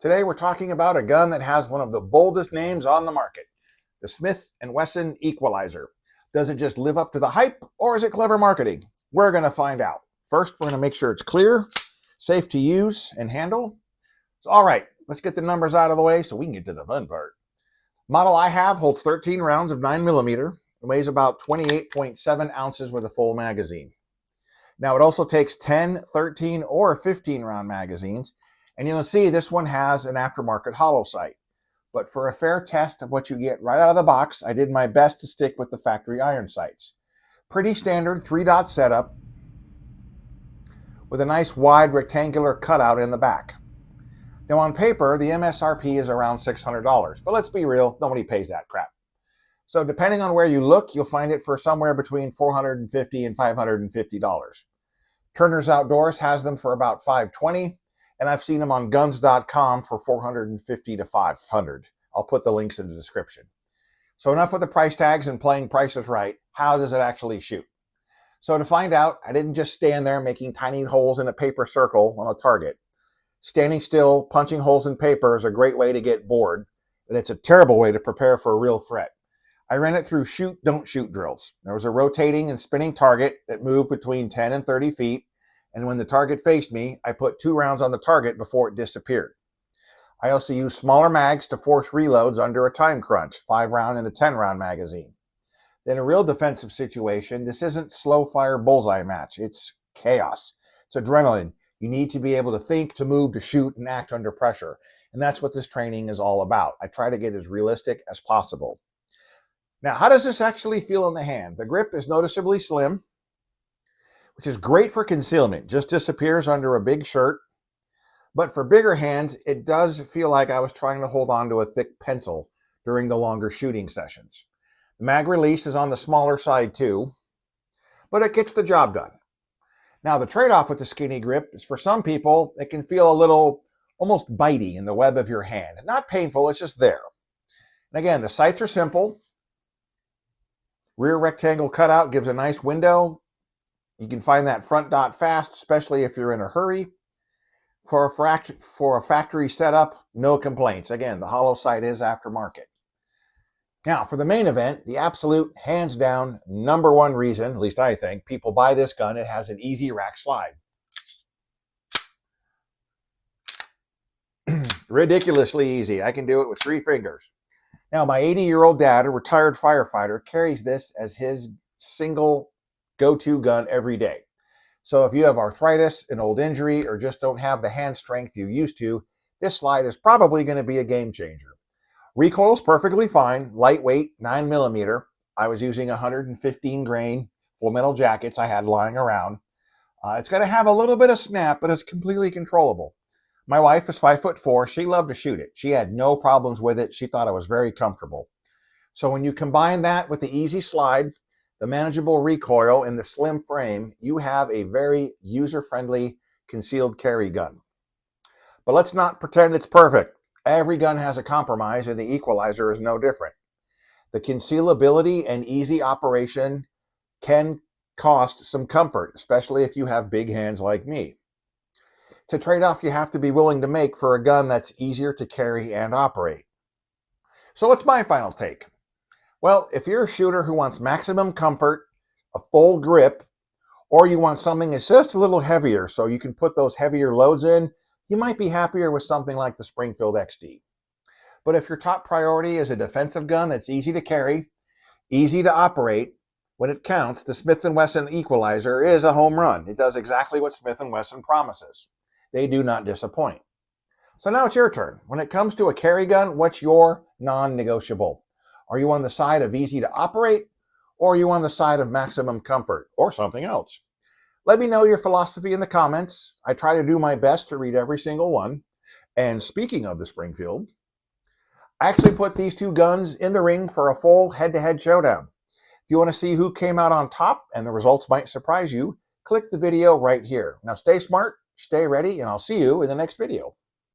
Today we're talking about a gun that has one of the boldest names on the market, the Smith and Wesson Equalizer. Does it just live up to the hype, or is it clever marketing? We're going to find out. First, we're going to make sure it's clear, safe to use and handle. So, all right, let's get the numbers out of the way so we can get to the fun part. Model I have holds 13 rounds of 9mm and weighs about 28.7 ounces with a full magazine. Now, it also takes 10, 13, or 15-round magazines, and you'll see this one has an aftermarket hollow sight. But for a fair test of what you get right out of the box, I did my best to stick with the factory iron sights. Pretty standard 3-dot setup with a nice wide rectangular cutout in the back. Now on paper, the MSRP is around $600, but let's be real, nobody pays that crap. So depending on where you look, you'll find it for somewhere between $450 and $550. Turner's Outdoors has them for about $520, and I've seen them on guns.com for $450 to $500. I'll put the links in the description. So enough with the price tags and playing Price is Right. How does it actually shoot? So to find out, I didn't just stand there making tiny holes in a paper circle on a target. Standing still, punching holes in paper is a great way to get bored, but it's a terrible way to prepare for a real threat. I ran it through shoot, don't shoot drills. There was a rotating and spinning target that moved between 10 and 30 feet, and when the target faced me, I put 2 rounds on the target before it disappeared. I also used smaller mags to force reloads under a time crunch, 5-round and a 10-round magazine. In a real defensive situation, this isn't slow fire bullseye match. It's chaos. It's adrenaline. You need to be able to think, to move, to shoot, and act under pressure. And that's what this training is all about. I try to get as realistic as possible. Now, how does this actually feel in the hand? The grip is noticeably slim, which is great for concealment. Just disappears under a big shirt. But for bigger hands, it does feel like I was trying to hold on to a thick pencil during the longer shooting sessions. The mag release is on the smaller side too, but it gets the job done. Now, the trade-off with the skinny grip is for some people, it can feel a little almost bitey in the web of your hand. Not painful, it's just there. And again, the sights are simple. Rear rectangle cutout gives a nice window. You can find that front dot fast, especially if you're in a hurry. For a factory setup, no complaints. Again, the hollow sight is aftermarket. Now, for the main event, the absolute, hands down, #1 reason, at least I think, people buy this gun, it has an easy rack slide. Ridiculously easy. I can do it with 3 fingers. Now, my 80-year-old dad, a retired firefighter, carries this as his single go-to gun every day. So if you have arthritis, an old injury, or just don't have the hand strength you used to, this slide is probably going to be a game changer. Recoil's perfectly fine, lightweight, 9mm. I was using 115 grain full metal jackets I had lying around. It's going to have a little bit of snap, but it's completely controllable. My wife is 5'4". She loved to shoot it. She had no problems with it. She thought it was very comfortable. So when you combine that with the easy slide, the manageable recoil, and the slim frame, you have a very user-friendly concealed carry gun. But let's not pretend it's perfect. Every gun has a compromise, and the Equalizer is no different. The concealability and easy operation can cost some comfort, especially if you have big hands like me. It's a trade-off you have to be willing to make for a gun that's easier to carry and operate. So what's my final take? Well, if you're a shooter who wants maximum comfort, a full grip, or you want something that's just a little heavier so you can put those heavier loads in, you might be happier with something like the Springfield XD. But if your top priority is a defensive gun that's easy to carry, easy to operate, when it counts, the Smith and Wesson Equalizer is a home run. It does exactly what Smith and Wesson promises. They do not disappoint. So now it's your turn. When it comes to a carry gun, what's your non-negotiable? Are you on the side of easy to operate, or are you on the side of maximum comfort, or something else? Let me know your philosophy in the comments. I try to do my best to read every single one. And speaking of the Springfield, I actually put these 2 guns in the ring for a full head-to-head showdown. If you want to see who came out on top, and the results might surprise you, click the video right here. Now stay smart, stay ready, and I'll see you in the next video.